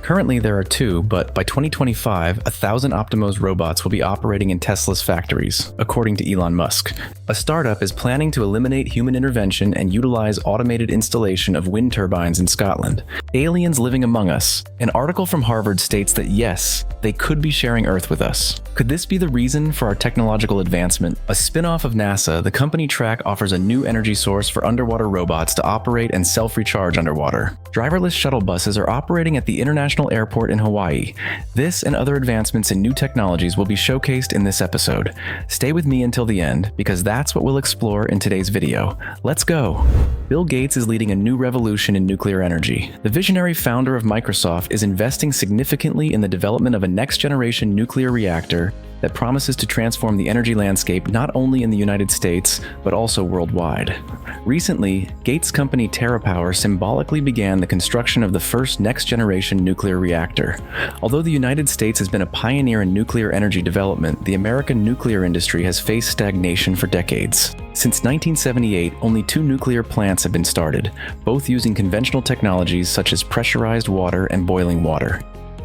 Currently there are two, but by 2025, 1,000 Optimus robots will be operating in Tesla's factories, according to Elon Musk. A startup is planning to eliminate human intervention and utilize automated installation of wind turbines in Scotland. Aliens living among us. An article from Harvard states that yes, they could be sharing Earth with us. Could this be the reason for our technological advancement? A spin-off of NASA, the company Seatrec offers a new energy source for underwater robots to operate and self-recharge underwater. Driverless shuttle buses are operating at the International Airport in Hawaii. This and other advancements in new technologies will be showcased in this episode. Stay with me until the end, because that's what we'll explore in today's video. Let's go! Bill Gates is leading a new revolution in nuclear energy. The visionary founder of Microsoft is investing significantly in the development of a next-generation nuclear reactor that promises to transform the energy landscape not only in the United States, but also worldwide. Recently, Gates' company TerraPower symbolically began the construction of the first next-generation nuclear reactor. Although the United States has been a pioneer in nuclear energy development, the American nuclear industry has faced stagnation for decades. Since 1978, only 2 nuclear plants have been started, both using conventional technologies such as pressurized water and boiling water.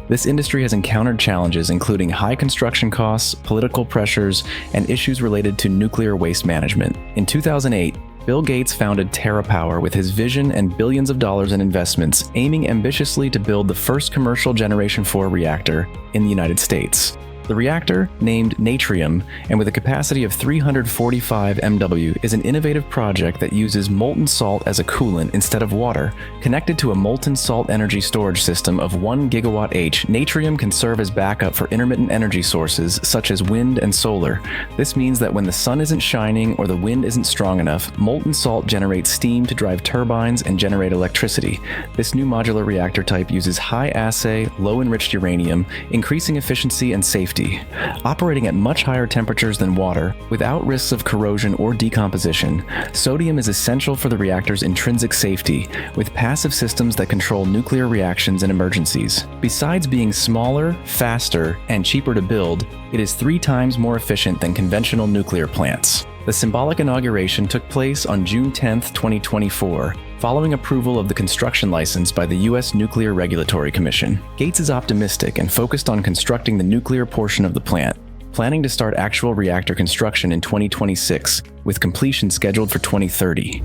This industry has encountered challenges including high construction costs, political pressures, and issues related to nuclear waste management. In 2008, Bill Gates founded TerraPower with his vision and billions of dollars in investments, aiming ambitiously to build the first commercial Generation 4 reactor in the United States. The reactor, named Natrium, and with a capacity of 345 MW, is an innovative project that uses molten salt as a coolant instead of water. Connected to a molten salt energy storage system of 1 GWh, Natrium can serve as backup for intermittent energy sources such as wind and solar. This means that when the sun isn't shining or the wind isn't strong enough, molten salt generates steam to drive turbines and generate electricity. This new modular reactor type uses high-assay, low-enriched uranium, increasing efficiency and safety. Operating at much higher temperatures than water, without risks of corrosion or decomposition, sodium is essential for the reactor's intrinsic safety, with passive systems that control nuclear reactions and emergencies. Besides being smaller, faster, and cheaper to build, it is 3 times more efficient than conventional nuclear plants. The symbolic inauguration took place on June 10, 2024, following approval of the construction license by the U.S. Nuclear Regulatory Commission. Gates is optimistic and focused on constructing the nuclear portion of the plant, planning to start actual reactor construction in 2026, with completion scheduled for 2030.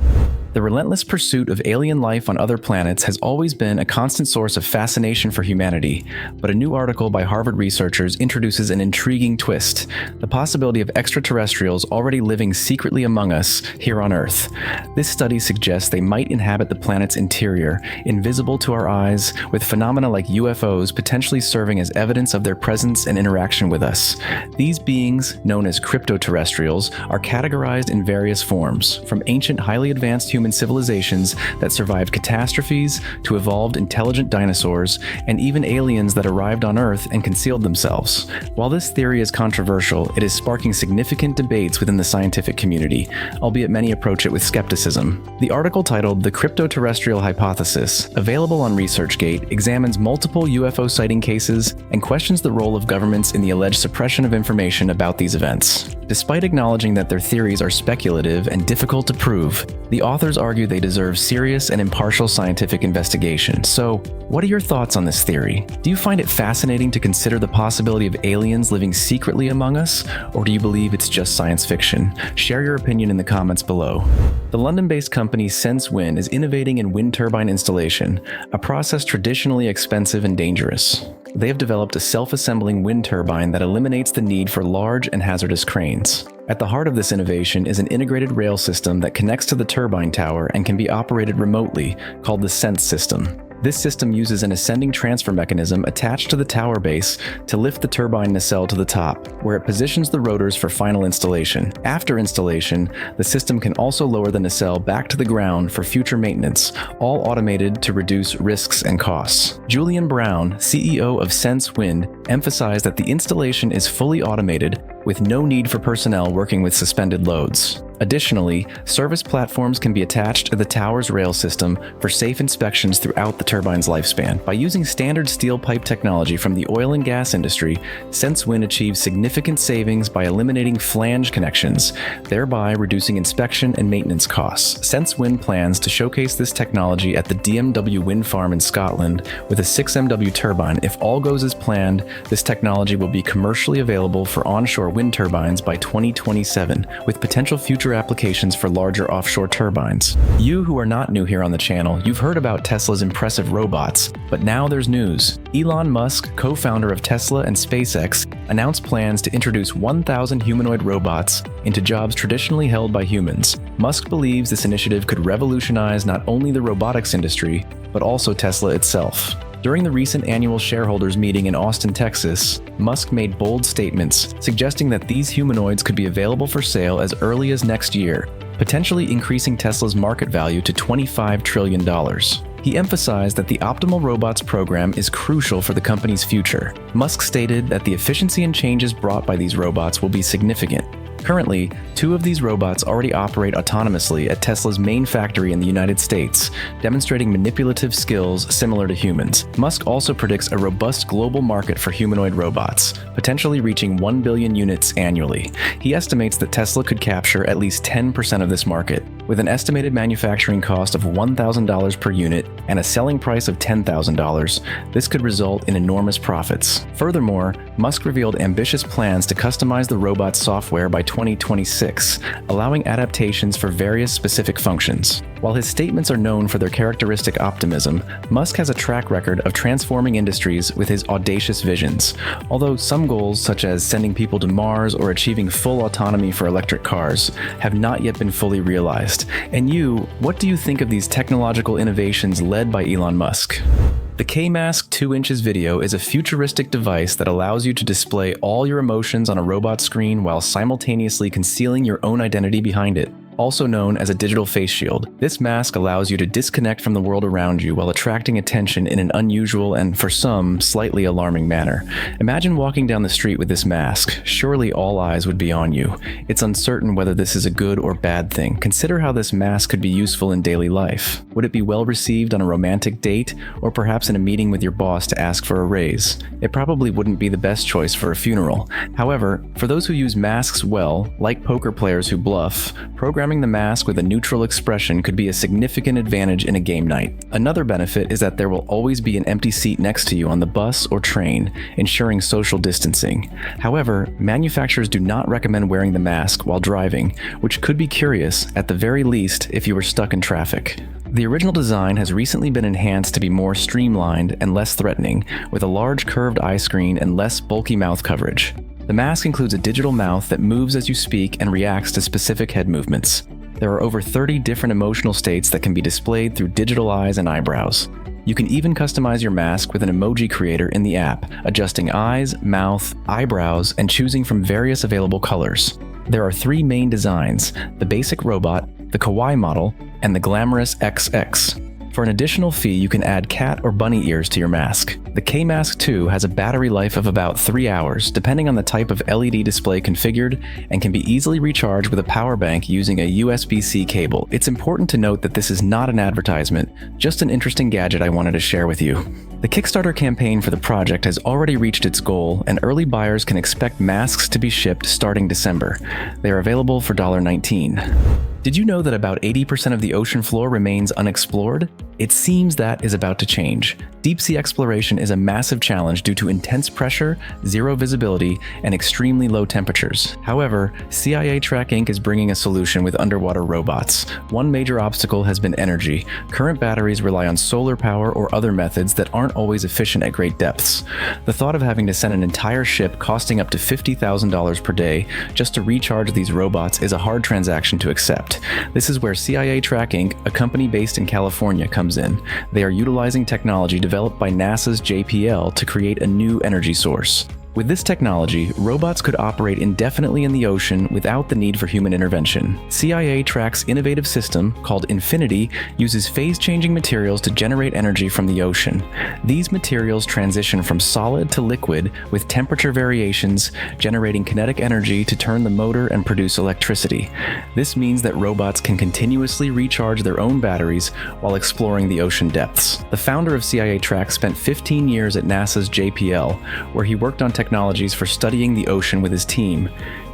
The relentless pursuit of alien life on other planets has always been a constant source of fascination for humanity, but a new article by Harvard researchers introduces an intriguing twist: the possibility of extraterrestrials already living secretly among us here on Earth. This study suggests they might inhabit the planet's interior, invisible to our eyes, with phenomena like UFOs potentially serving as evidence of their presence and interaction with us. These beings, known as cryptoterrestrials, are categorized in various forms, from ancient highly advanced human civilizations that survived catastrophes to evolved intelligent dinosaurs and even aliens that arrived on Earth and concealed themselves. While this theory is controversial, it is sparking significant debates within the scientific community, albeit many approach it with skepticism. The article titled "The Cryptoterrestrial Hypothesis," available on ResearchGate, examines multiple UFO sighting cases and questions the role of governments in the alleged suppression of information about these events. Despite acknowledging that their theories are speculative and difficult to prove, the authors argue they deserve serious and impartial scientific investigation. So, what are your thoughts on this theory? Do you find it fascinating to consider the possibility of aliens living secretly among us, or do you believe it's just science fiction? Share your opinion in the comments below. The London-based company SenseWind is innovating in wind turbine installation, a process traditionally expensive and dangerous. They have developed a self-assembling wind turbine that eliminates the need for large and hazardous cranes. At the heart of this innovation is an integrated rail system that connects to the turbine tower and can be operated remotely, called the Sense system. This system uses an ascending transfer mechanism attached to the tower base to lift the turbine nacelle to the top, where it positions the rotors for final installation. After installation, the system can also lower the nacelle back to the ground for future maintenance, all automated to reduce risks and costs. Julian Brown, CEO of SenseWind, emphasized that the installation is fully automated with no need for personnel working with suspended loads. Additionally, service platforms can be attached to the tower's rail system for safe inspections throughout the turbine's lifespan. By using standard steel pipe technology from the oil and gas industry, SenseWind achieves significant savings by eliminating flange connections, thereby reducing inspection and maintenance costs. SenseWind plans to showcase this technology at the DMW wind farm in Scotland with a 6MW turbine. If all goes as planned, this technology will be commercially available for onshore wind turbines by 2027, with potential future applications for larger offshore turbines. You who are not new here on the channel, you've heard about Tesla's impressive robots, but now there's news. Elon Musk, co-founder of Tesla and SpaceX, announced plans to introduce 1,000 humanoid robots into jobs traditionally held by humans. Musk believes this initiative could revolutionize not only the robotics industry, but also Tesla itself. During the recent annual shareholders meeting in Austin, Texas, Musk made bold statements suggesting that these humanoids could be available for sale as early as next year, potentially increasing Tesla's market value to $25 trillion. He emphasized that the Optimal Robots program is crucial for the company's future. Musk stated that the efficiency and changes brought by these robots will be significant. Currently, 2 of these robots already operate autonomously at Tesla's main factory in the United States, demonstrating manipulative skills similar to humans. Musk also predicts a robust global market for humanoid robots, potentially reaching 1 billion units annually. He estimates that Tesla could capture at least 10% of this market, with an estimated manufacturing cost of $1,000 per unit and a selling price of $10,000. This could result in enormous profits. Furthermore, Musk revealed ambitious plans to customize the robot's software by 2026, allowing adaptations for various specific functions. While his statements are known for their characteristic optimism, Musk has a track record of transforming industries with his audacious visions. Although some goals, such as sending people to Mars or achieving full autonomy for electric cars, have not yet been fully realized. And you, what do you think of these technological innovations led by Elon Musk? The K-Mask 2 inches video is a futuristic device that allows you to display all your emotions on a robot screen while simultaneously concealing your own identity behind it. Also known as a digital face shield, this mask allows you to disconnect from the world around you while attracting attention in an unusual and, for some, slightly alarming manner. Imagine walking down the street with this mask. Surely all eyes would be on you. It's uncertain whether this is a good or bad thing. Consider how this mask could be useful in daily life. Would it be well received on a romantic date, or perhaps in a meeting with your boss to ask for a raise? It probably wouldn't be the best choice for a funeral. However, for those who use masks well, like poker players who bluff, programming the mask with a neutral expression could be a significant advantage in a game night. Another benefit is that there will always be an empty seat next to you on the bus or train, ensuring social distancing. However, manufacturers do not recommend wearing the mask while driving, which could be curious, at the very least, if you were stuck in traffic. The original design has recently been enhanced to be more streamlined and less threatening, with a large curved eye screen and less bulky mouth coverage. The mask includes a digital mouth that moves as you speak and reacts to specific head movements. There are over 30 different emotional states that can be displayed through digital eyes and eyebrows. You can even customize your mask with an emoji creator in the app, adjusting eyes, mouth, eyebrows, and choosing from various available colors. There are 3 main designs: the basic robot, the kawaii model, and the glamorous XX. For an additional fee, you can add cat or bunny ears to your mask. The K-Mask 2 has a battery life of about 3 hours, depending on the type of LED display configured, and can be easily recharged with a power bank using a USB-C cable. It's important to note that this is not an advertisement, just an interesting gadget I wanted to share with you. The Kickstarter campaign for the project has already reached its goal, and early buyers can expect masks to be shipped starting December. They are available for $19. Did you know that about 80% of the ocean floor remains unexplored? It seems that is about to change. Deep sea exploration is a massive challenge due to intense pressure, zero visibility, and extremely low temperatures. However, Seatrec Inc. is bringing a solution with underwater robots. One major obstacle has been energy. Current batteries rely on solar power or other methods that aren't always efficient at great depths. The thought of having to send an entire ship costing up to $50,000 per day just to recharge these robots is a hard transaction to accept. This is where Seatrec Inc., a company based in California, comes in. They are utilizing technology developed by NASA's JPL to create a new energy source. With this technology, robots could operate indefinitely in the ocean without the need for human intervention. Seatrac's innovative system, called Infinity, uses phase-changing materials to generate energy from the ocean. These materials transition from solid to liquid with temperature variations, generating kinetic energy to turn the motor and produce electricity. This means that robots can continuously recharge their own batteries while exploring the ocean depths. The founder of Seatrec spent 15 years at NASA's JPL, where he worked on technologies for studying the ocean with his team.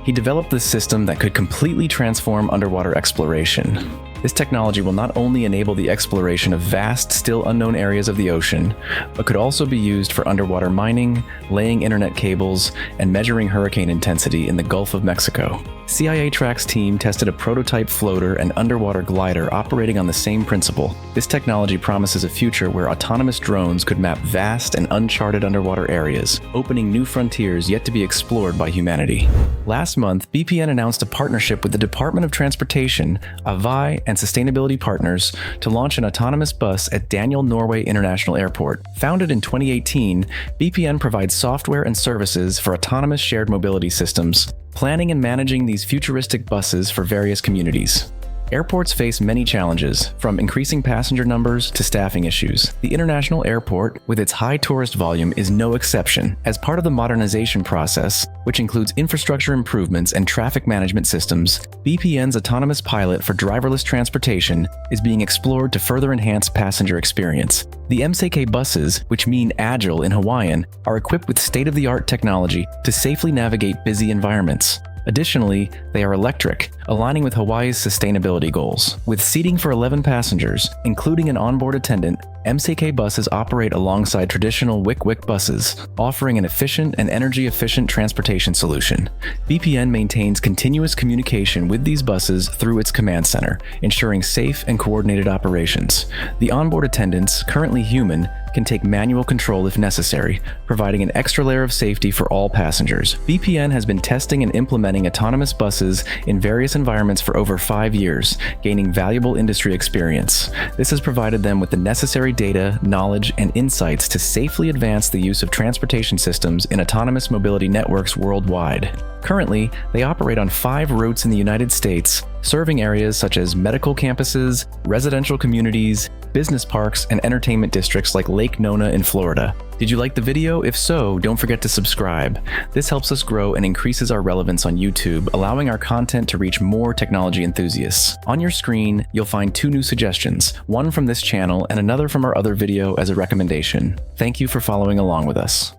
He developed this system that could completely transform underwater exploration. This technology will not only enable the exploration of vast, still unknown areas of the ocean, but could also be used for underwater mining, laying internet cables, and measuring hurricane intensity in the Gulf of Mexico. Seatrec's team tested a prototype floater and underwater glider operating on the same principle. This technology promises a future where autonomous drones could map vast and uncharted underwater areas, opening new frontiers yet to be explored by humanity. Last month, BPN announced a partnership with the Department of Transportation, Avai, and sustainability partners to launch an autonomous bus at Daniel Norway International Airport. Founded in 2018, BPN provides software and services for autonomous shared mobility systems, planning and managing these futuristic buses for various communities. Airports face many challenges, from increasing passenger numbers to staffing issues. The international airport, with its high tourist volume, is no exception. As part of the modernization process, which includes infrastructure improvements and traffic management systems, BPN's autonomous pilot for driverless transportation is being explored to further enhance passenger experience. The MCK buses, which mean agile in Hawaiian, are equipped with state-of-the-art technology to safely navigate busy environments. Additionally, they are electric, aligning with Hawaii's sustainability goals. With seating for 11 passengers, including an onboard attendant, MCK buses operate alongside traditional Wick buses, offering an efficient and energy-efficient transportation solution. BPN maintains continuous communication with these buses through its command center, ensuring safe and coordinated operations. The onboard attendants, currently human, can take manual control if necessary, providing an extra layer of safety for all passengers. BPN has been testing and implementing autonomous buses in various environments for over 5 years, gaining valuable industry experience. This has provided them with the necessary data, knowledge, and insights to safely advance the use of transportation systems in autonomous mobility networks worldwide. Currently, they operate on 5 routes in the United States, serving areas such as medical campuses, residential communities, business parks, and entertainment districts like Lake Nona in Florida. Did you like the video? If so, don't forget to subscribe. This helps us grow and increases our relevance on YouTube, allowing our content to reach more technology enthusiasts. On your screen, you'll find 2 new suggestions, one from this channel and another from our other video as a recommendation. Thank you for following along with us.